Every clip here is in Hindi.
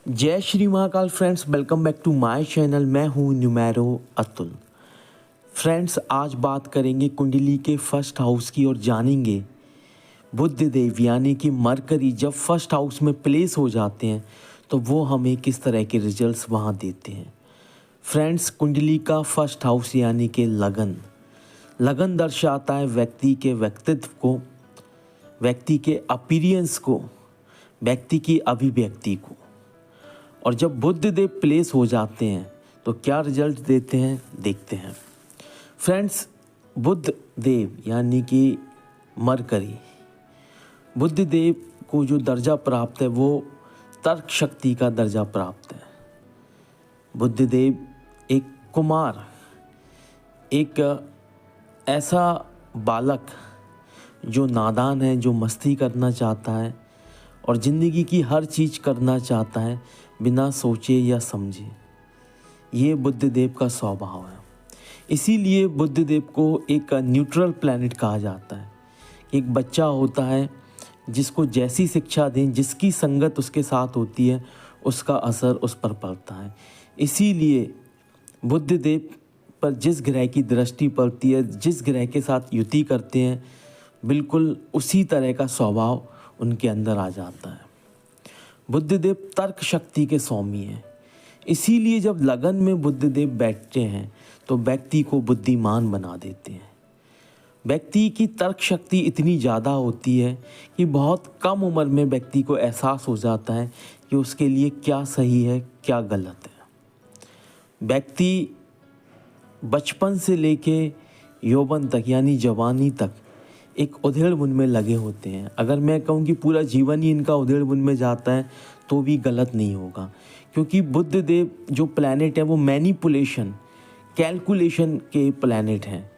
जय Shri Mahakal friends, welcome back to my channel. मैं हूँ न्यूमेरो अतुल। फ्रेंड्स, आज बात करेंगे कुंडली के फर्स्ट हाउस की और जानेंगे बुध देव यानी कि मरकरी जब फर्स्ट हाउस में प्लेस हो जाते हैं तो वो हमें किस तरह के रिजल्ट्स वहाँ देते हैं। फ्रेंड्स, कुंडली का फर्स्ट हाउस यानी कि लगन दर्शाता है व्यक्ति के व्यक्तित्व को, व्यक्ति के अपीयरेंस को, व्यक्ति की अभिव्यक्ति को। और जब बुध देव प्लेस हो जाते हैं तो क्या रिजल्ट देते हैं, देखते हैं। फ्रेंड्स, बुध देव यानी कि मरकरी, बुध देव को जो दर्जा प्राप्त है वो तर्क शक्ति का दर्जा प्राप्त है। बुध देव एक कुमार, एक ऐसा बालक जो नादान है, जो मस्ती करना चाहता है और ज़िंदगी की हर चीज़ करना चाहता है बिना सोचे या समझे। ये बुध देव का स्वभाव है। इसीलिए बुध देव को एक न्यूट्रल प्लैनेट कहा जाता है। एक बच्चा होता है जिसको जैसी शिक्षा दें, जिसकी संगत उसके साथ होती है, उसका असर उस पर पड़ता है। इसीलिए बुध देव पर जिस ग्रह की दृष्टि पड़ती है, जिस ग्रह के साथ युति करते हैं, बिल्कुल उसी तरह का स्वभाव उनके अंदर आ जाता है। बुध देव तर्क शक्ति के स्वामी हैं। इसीलिए जब लगन में बुध देव बैठते हैं तो व्यक्ति को बुद्धिमान बना देते हैं। व्यक्ति की तर्क शक्ति इतनी ज़्यादा होती है कि बहुत कम उम्र में व्यक्ति को एहसास हो जाता है कि उसके लिए क्या सही है, क्या गलत है। व्यक्ति बचपन से लेके यौवन तक यानी जवानी तक एक उधेड़-बुन में लगे होते हैं। अगर मैं कहूँ कि पूरा जीवन ही इनका उधेड़-बुन में जाता है तो भी गलत नहीं होगा, क्योंकि बुध देव जो प्लैनेट है वो मैनिपुलेशन, कैलकुलेशन के प्लैनेट हैं।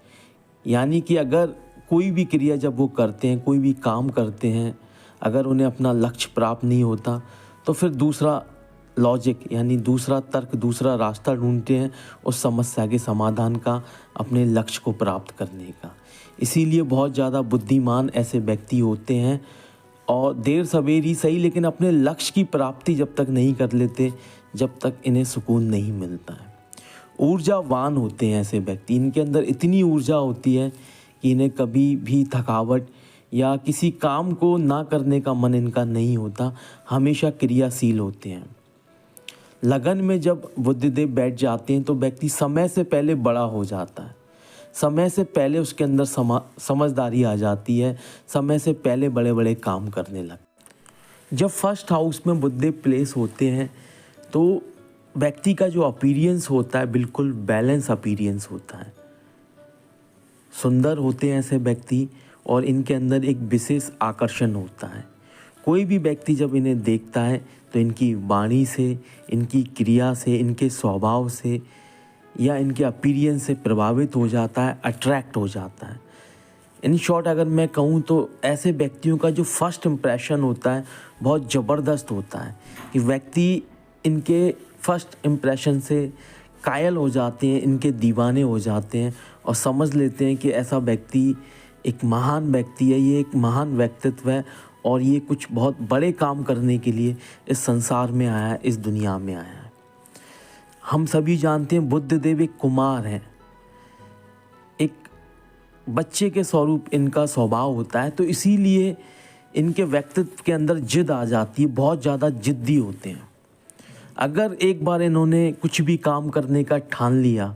यानी कि अगर कोई भी क्रिया जब वो करते हैं, कोई भी काम करते हैं, अगर उन्हें अपना लक्ष्य प्राप्त नहीं होता तो फिर दूसरा लॉजिक यानी दूसरा तर्क, दूसरा रास्ता ढूंढते हैं उस समस्या के समाधान का, अपने लक्ष्य को प्राप्त करने का। इसीलिए बहुत ज़्यादा बुद्धिमान ऐसे व्यक्ति होते हैं और देर सवेर ही सही, लेकिन अपने लक्ष्य की प्राप्ति जब तक नहीं कर लेते, जब तक इन्हें सुकून नहीं मिलता है। ऊर्जावान होते हैं ऐसे व्यक्ति। इनके अंदर इतनी ऊर्जा होती है कि इन्हें कभी भी थकावट या किसी काम को ना करने का मन इनका नहीं होता, हमेशा क्रियाशील होते हैं। लगन में जब बुध देव बैठ जाते हैं तो व्यक्ति समय से पहले बड़ा हो जाता है, समय से पहले उसके अंदर समझदारी आ जाती है, समय से पहले बड़े बड़े काम करने लगते। जब फर्स्ट हाउस में बुध देव प्लेस होते हैं तो व्यक्ति का जो अपीयरेंस होता है बिल्कुल बैलेंस अपीयरेंस होता है। सुंदर होते हैं ऐसे व्यक्ति और इनके अंदर एक विशेष आकर्षण होता है। कोई भी व्यक्ति जब इन्हें देखता है तो इनकी वाणी से, इनकी क्रिया से, इनके स्वभाव से या इनके अपीयरेंस से प्रभावित हो जाता है, अट्रैक्ट हो जाता है। इन शॉर्ट अगर मैं कहूँ तो ऐसे व्यक्तियों का जो फर्स्ट इम्प्रेशन होता है बहुत ज़बरदस्त होता है कि व्यक्ति इनके फर्स्ट इम्प्रेशन से कायल हो जाते हैं, इनके दीवाने हो जाते हैं और समझ लेते हैं कि ऐसा व्यक्ति एक महान व्यक्ति है, ये एक महान व्यक्तित्व है और ये कुछ बहुत बड़े काम करने के लिए इस संसार में आया है, इस दुनिया में आया है। हम सभी जानते हैं बुध देव एक कुमार हैं, एक बच्चे के स्वरूप इनका स्वभाव होता है, तो इसीलिए इनके व्यक्तित्व के अंदर जिद आ जाती है, बहुत ज़्यादा जिद्दी होते हैं। अगर एक बार इन्होंने कुछ भी काम करने का ठान लिया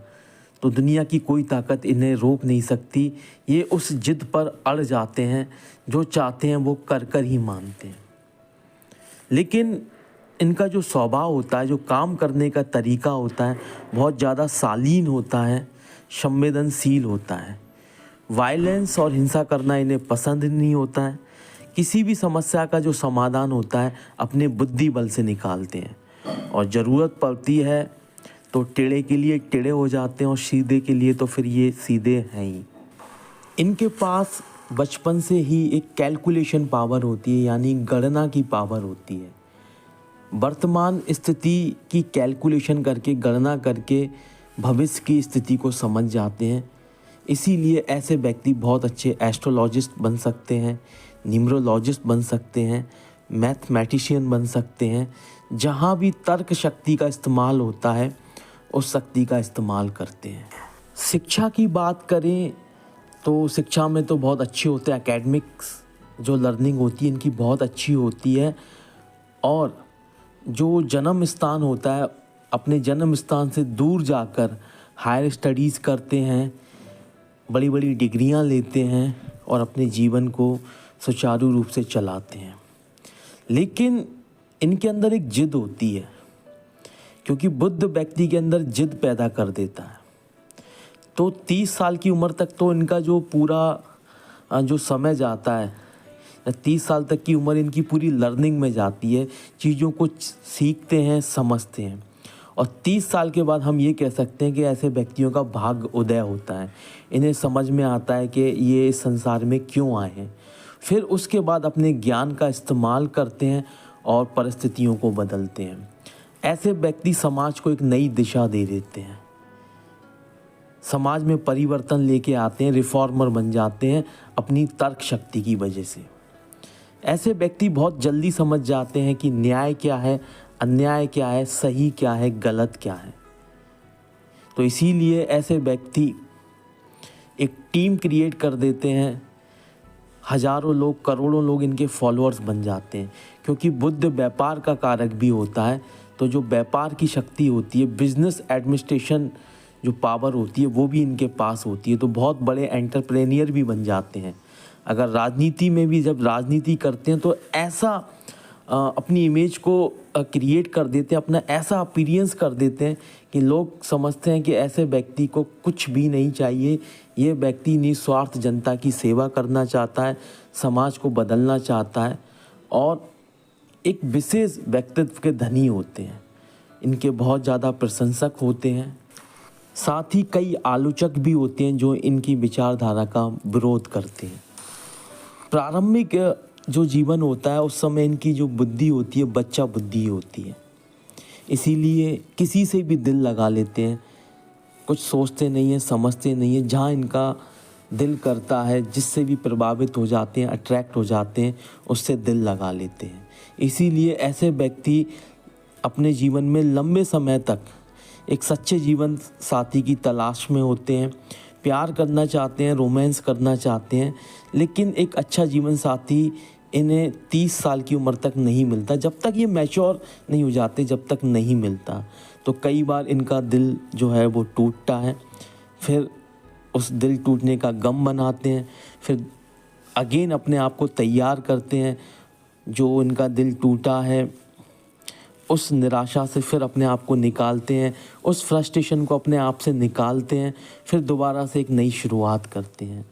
तो दुनिया की कोई ताकत इन्हें रोक नहीं सकती। ये उस जिद पर अड़ जाते हैं, जो चाहते हैं वो कर कर ही मानते हैं। लेकिन इनका जो स्वभाव होता है, जो काम करने का तरीका होता है, बहुत ज़्यादा शालीन होता है, संवेदनशील होता है। वायलेंस और हिंसा करना इन्हें पसंद नहीं होता है। किसी भी समस्या का जो समाधान होता है अपने बुद्धि बल से निकालते हैं और ज़रूरत पड़ती है तो टेढ़े के लिए टेढ़े हो जाते हैं और सीधे के लिए तो फिर ये सीधे हैं ही। इनके पास बचपन से ही एक कैलकुलेशन पावर होती है, यानी गणना की पावर होती है। वर्तमान स्थिति की कैलकुलेशन करके, गणना करके भविष्य की स्थिति को समझ जाते हैं। इसीलिए ऐसे व्यक्ति बहुत अच्छे एस्ट्रोलॉजिस्ट बन सकते हैं, न्यूमरोलॉजिस्ट बन सकते हैं, मैथमेटिशियन बन सकते हैं, जहाँ भी तर्क शक्ति का इस्तेमाल होता है उस शक्ति का इस्तेमाल करते हैं। शिक्षा की बात करें तो शिक्षा में तो बहुत अच्छे होते हैं, एकेडमिक्स जो लर्निंग होती है इनकी बहुत अच्छी होती है। और जो जन्म स्थान होता है, अपने जन्म स्थान से दूर जाकर हायर स्टडीज़ करते हैं, बड़ी बड़ी डिग्रियां लेते हैं और अपने जीवन को सुचारू रूप से चलाते हैं। लेकिन इनके अंदर एक जिद होती है, क्योंकि बुद्ध व्यक्ति के अंदर जिद पैदा कर देता है। तो 30 साल की उम्र तक तो इनका जो पूरा जो समय जाता है, 30 साल तक की उम्र इनकी पूरी लर्निंग में जाती है, चीज़ों को सीखते हैं, समझते हैं। और 30 साल के बाद हम ये कह सकते हैं कि ऐसे व्यक्तियों का भाग्य उदय होता है, इन्हें समझ में आता है कि ये इस संसार में क्यों आए हैं। फिर उसके बाद अपने ज्ञान का इस्तेमाल करते हैं और परिस्थितियों को बदलते हैं। ऐसे व्यक्ति समाज को एक नई दिशा दे देते हैं, समाज में परिवर्तन लेके आते हैं, रिफॉर्मर बन जाते हैं अपनी तर्क शक्ति की वजह से। ऐसे व्यक्ति बहुत जल्दी समझ जाते हैं कि न्याय क्या है, अन्याय क्या है, सही क्या है, गलत क्या है। तो इसीलिए ऐसे व्यक्ति एक टीम क्रिएट कर देते हैं, हजारों लोग, करोड़ों लोग इनके फॉलोअर्स बन जाते हैं। क्योंकि बुद्ध व्यापार का कारक भी होता है, तो जो व्यापार की शक्ति होती है, बिजनेस एडमिनिस्ट्रेशन जो पावर होती है वो भी इनके पास होती है। तो बहुत बड़े एंटरप्रेन्योर भी बन जाते हैं। अगर राजनीति में भी जब राजनीति करते हैं तो ऐसा अपनी इमेज को क्रिएट कर देते हैं, अपना ऐसा अपीयरेंस कर देते हैं कि लोग समझते हैं कि ऐसे व्यक्ति को कुछ भी नहीं चाहिए, ये व्यक्ति निस्वार्थ जनता की सेवा करना चाहता है, समाज को बदलना चाहता है और एक विशेष व्यक्तित्व के धनी होते हैं। इनके बहुत ज़्यादा प्रशंसक होते हैं, साथ ही कई आलोचक भी होते हैं जो इनकी विचारधारा का विरोध करते हैं। प्रारंभिक जो जीवन होता है उस समय इनकी जो बुद्धि होती है बच्चा बुद्धि होती है, इसीलिए किसी से भी दिल लगा लेते हैं, कुछ सोचते नहीं हैं, समझते नहीं हैं। जहाँ इनका दिल करता है, जिससे भी प्रभावित हो जाते हैं, अट्रैक्ट हो जाते हैं, उससे दिल लगा लेते हैं। इसीलिए ऐसे व्यक्ति अपने जीवन में लंबे समय तक एक सच्चे जीवन साथी की तलाश में होते हैं, प्यार करना चाहते हैं, रोमांस करना चाहते हैं, लेकिन एक अच्छा जीवन साथी इन्हें 30 साल की उम्र तक नहीं मिलता। जब तक ये मैच्योर नहीं हो जाते, जब तक नहीं मिलता, तो कई बार इनका दिल जो है वो टूटता है। फिर उस दिल टूटने का गम मनाते हैं, फिर अगेन अपने आप को तैयार करते हैं। जो इनका दिल टूटा है उस निराशा से फिर अपने आप को निकालते हैं, उस फ्रस्ट्रेशन को अपने आप से निकालते हैं, फिर दोबारा से एक नई शुरुआत करते हैं।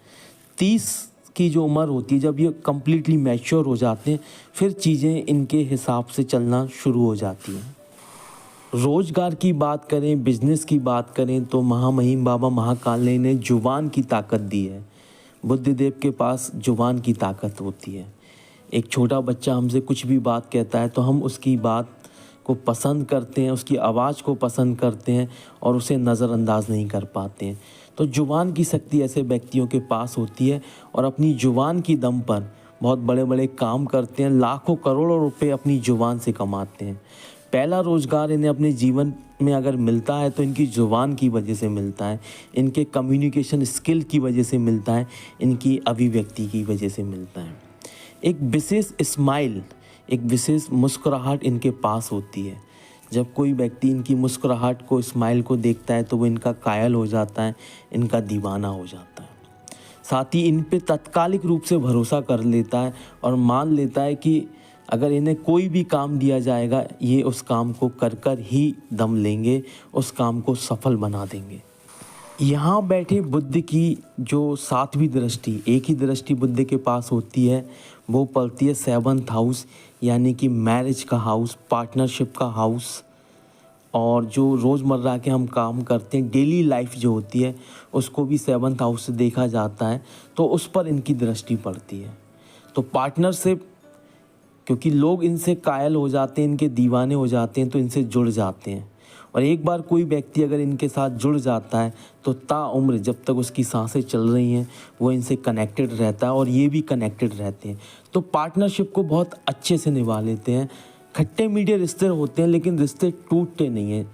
30 की जो उम्र होती है, जब ये कम्प्लीटली मैच्योर हो जाते हैं, फिर चीज़ें इनके हिसाब से चलना शुरू हो जाती हैं। रोज़गार की बात करें, बिजनेस की बात करें, तो महामहिम बाबा महाकाल ने इन्हें जुबान की ताकत दी है। बुद्धदेव के पास जुबान की ताकत होती है। एक छोटा बच्चा हमसे कुछ भी बात कहता है तो हम उसकी बात को पसंद करते हैं, उसकी आवाज़ को पसंद करते हैं और उसे नज़रअंदाज नहीं कर पाते हैं। तो जुबान की शक्ति ऐसे व्यक्तियों के पास होती है और अपनी जुबान की दम पर बहुत बड़े बड़े काम करते हैं, लाखों करोड़ों रुपए अपनी जुबान से कमाते हैं। पहला रोज़गार इन्हें अपने जीवन में अगर मिलता है तो इनकी ज़ुबान की वजह से मिलता है, इनके कम्युनिकेशन स्किल की वजह से मिलता है, इनकी अभिव्यक्ति की वजह से मिलता है। एक विशेष स्माइल, एक विशेष मुस्कुराहट इनके पास होती है। जब कोई व्यक्ति इनकी मुस्कुराहट को, स्माइल को देखता है तो वो इनका कायल हो जाता है, इनका दीवाना हो जाता है। साथ ही इन पे तात्कालिक रूप से भरोसा कर लेता है और मान लेता है कि अगर इन्हें कोई भी काम दिया जाएगा, ये उस काम को कर कर ही दम लेंगे, उस काम को सफल बना देंगे। यहाँ बैठे बुद्ध की जो 7वीं दृष्टि, एक ही दृष्टि बुद्ध के पास होती है, वो पड़ती है 7th हाउस, यानी कि मैरिज का हाउस, पार्टनरशिप का हाउस। और जो रोज़मर्रा के हम काम करते हैं, डेली लाइफ जो होती है, उसको भी 7th हाउस से देखा जाता है, तो उस पर इनकी दृष्टि पड़ती है। तो पार्टनरशिप, क्योंकि लोग इनसे कायल हो जाते हैं, इनके दीवाने हो जाते हैं, तो इनसे जुड़ जाते हैं। और एक बार कोई व्यक्ति अगर इनके साथ जुड़ जाता है तो ताउम्र, जब तक उसकी सांसें चल रही हैं, वो इनसे कनेक्टेड रहता है और ये भी कनेक्टेड रहते हैं। तो पार्टनरशिप को बहुत अच्छे से निभा लेते हैं। खट्टे मीठे रिश्ते होते हैं लेकिन रिश्ते टूटते नहीं हैं।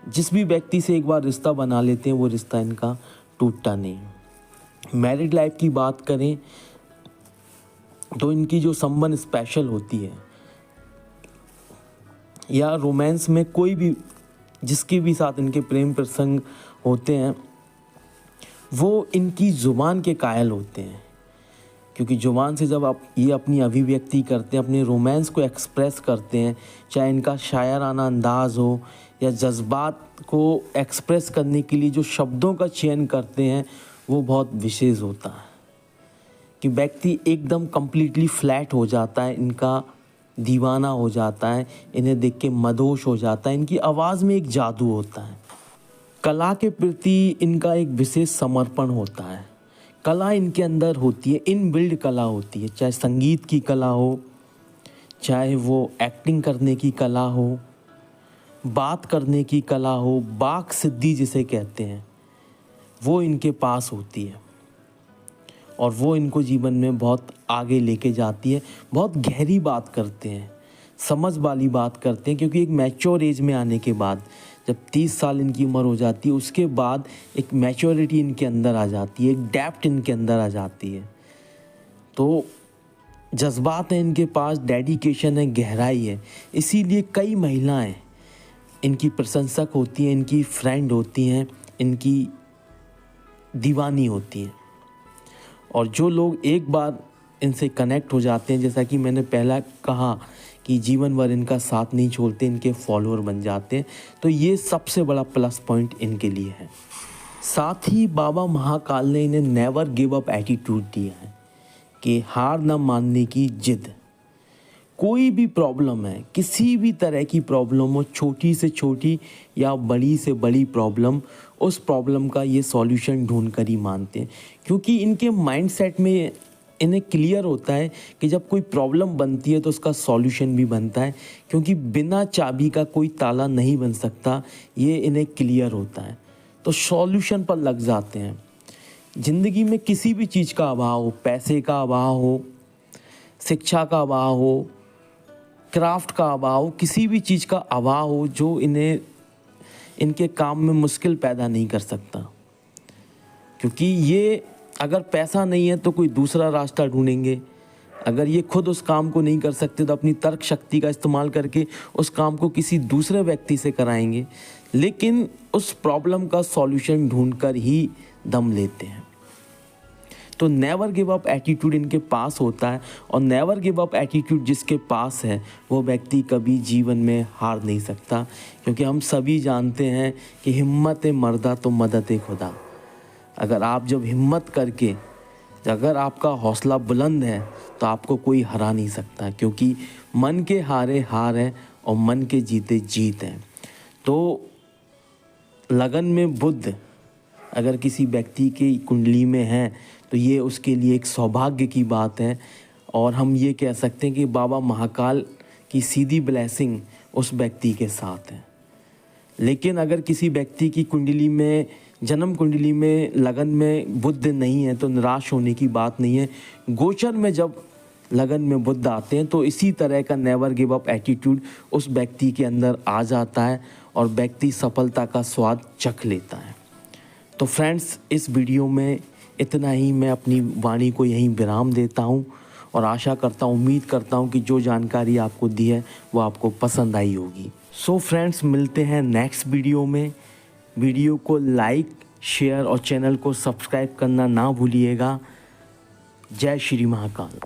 जिस भी व्यक्ति से एक बार रिश्ता बना लेते हैं वो रिश्ता इनका टूटता नहीं। मैरिड लाइफ की बात करें तो इनकी जो संबंध स्पेशल होती है या रोमांस में कोई भी जिसके भी साथ इनके प्रेम प्रसंग होते हैं वो इनकी ज़ुबान के कायल होते हैं, क्योंकि ज़ुबान से जब आप ये अपनी अभिव्यक्ति करते हैं, अपने रोमांस को एक्सप्रेस करते हैं, चाहे इनका शायराना अंदाज़ हो या जज्बात को एक्सप्रेस करने के लिए जो शब्दों का चयन करते हैं वो बहुत विशेष होता है कि व्यक्ति एकदम कम्प्लीटली फ्लैट हो जाता है, इनका दीवाना हो जाता है, इन्हें देख के मदहोश हो जाता है। इनकी आवाज़ में एक जादू होता है। कला के प्रति इनका एक विशेष समर्पण होता है। कला इनके अंदर होती है, इनबिल्ड कला होती है, चाहे संगीत की कला हो, चाहे वो एक्टिंग करने की कला हो, बात करने की कला हो, वाक सिद्धि जिसे कहते हैं वो इनके पास होती है और वो इनको जीवन में बहुत आगे लेके जाती है। बहुत गहरी बात करते हैं, समझ वाली बात करते हैं, क्योंकि एक मैच्योर एज में आने के बाद जब 30 साल इनकी उम्र हो जाती है उसके बाद एक मैच्योरिटी इनके अंदर आ जाती है, एक डेप्थ इनके अंदर आ जाती है। तो जज्बात हैं इनके पास, डेडिकेशन है, गहराई है। इसीलिए कई महिलाएं इनकी प्रशंसक होती हैं, इनकी फ्रेंड होती हैं, इनकी दीवानी होती हैं। और जो लोग एक बार इनसे कनेक्ट हो जाते हैं, जैसा कि मैंने पहला कहा कि जीवन भर इनका साथ नहीं छोड़ते, इनके फॉलोअर बन जाते हैं, तो ये सबसे बड़ा प्लस पॉइंट इनके लिए है। साथ ही बाबा महाकाल ने इन्हें नेवर गिव अप एटीट्यूड दिया है कि हार न मानने की जिद। कोई भी प्रॉब्लम है, किसी भी तरह की प्रॉब्लम हो, छोटी से छोटी या बड़ी से बड़ी प्रॉब्लम, उस प्रॉब्लम का ये सॉल्यूशन ढूंढ कर ही मानते हैं, क्योंकि इनके माइंडसेट में इन्हें क्लियर होता है कि जब कोई प्रॉब्लम बनती है तो उसका सॉल्यूशन भी बनता है, क्योंकि बिना चाबी का कोई ताला नहीं बन सकता, ये इन्हें क्लियर होता है। तो सॉल्यूशन पर लग जाते हैं। ज़िंदगी में किसी भी चीज़ का अभाव हो, पैसे का अभाव हो, शिक्षा का अभाव हो, क्राफ्ट का अभाव हो, किसी भी चीज़ का अभाव हो जो इन्हें इनके काम में मुश्किल पैदा नहीं कर सकता, क्योंकि ये अगर पैसा नहीं है तो कोई दूसरा रास्ता ढूंढेंगे। अगर ये खुद उस काम को नहीं कर सकते तो अपनी तर्क शक्ति का इस्तेमाल करके उस काम को किसी दूसरे व्यक्ति से कराएंगे, लेकिन उस प्रॉब्लम का सॉल्यूशन ढूंढकर ही दम लेते हैं। तो नेवर गिव अप एटीट्यूड इनके पास होता है, और नेवर गिव अप एटीट्यूड जिसके पास है वो व्यक्ति कभी जीवन में हार नहीं सकता, क्योंकि हम सभी जानते हैं कि हिम्मत मर्दा तो मदद खुदा। अगर आप जब हिम्मत करके, अगर आपका हौसला बुलंद है तो आपको कोई हरा नहीं सकता, क्योंकि मन के हारे हार है और मन के जीते जीत है। तो लगन में बुध अगर किसी व्यक्ति की कुंडली में है तो ये उसके लिए एक सौभाग्य की बात है, और हम ये कह सकते हैं कि बाबा महाकाल की सीधी ब्लेसिंग उस व्यक्ति के साथ है। लेकिन अगर किसी व्यक्ति की कुंडली में, जन्म कुंडली में लगन में बुध नहीं है तो निराश होने की बात नहीं है। गोचर में जब लगन में बुध आते हैं तो इसी तरह का नेवर गिव अप एटीट्यूड उस व्यक्ति के अंदर आ जाता है और व्यक्ति सफलता का स्वाद चख लेता है। तो फ्रेंड्स, इस वीडियो में इतना ही। मैं अपनी वाणी को यहीं विराम देता हूँ और आशा करता हूँ, उम्मीद करता हूँ कि जो जानकारी आपको दी है वो आपको पसंद आई होगी। सो फ्रेंड्स, मिलते हैं नेक्स्ट वीडियो में। वीडियो को लाइक, शेयर और चैनल को सब्सक्राइब करना ना भूलिएगा। जय श्री महाकाल।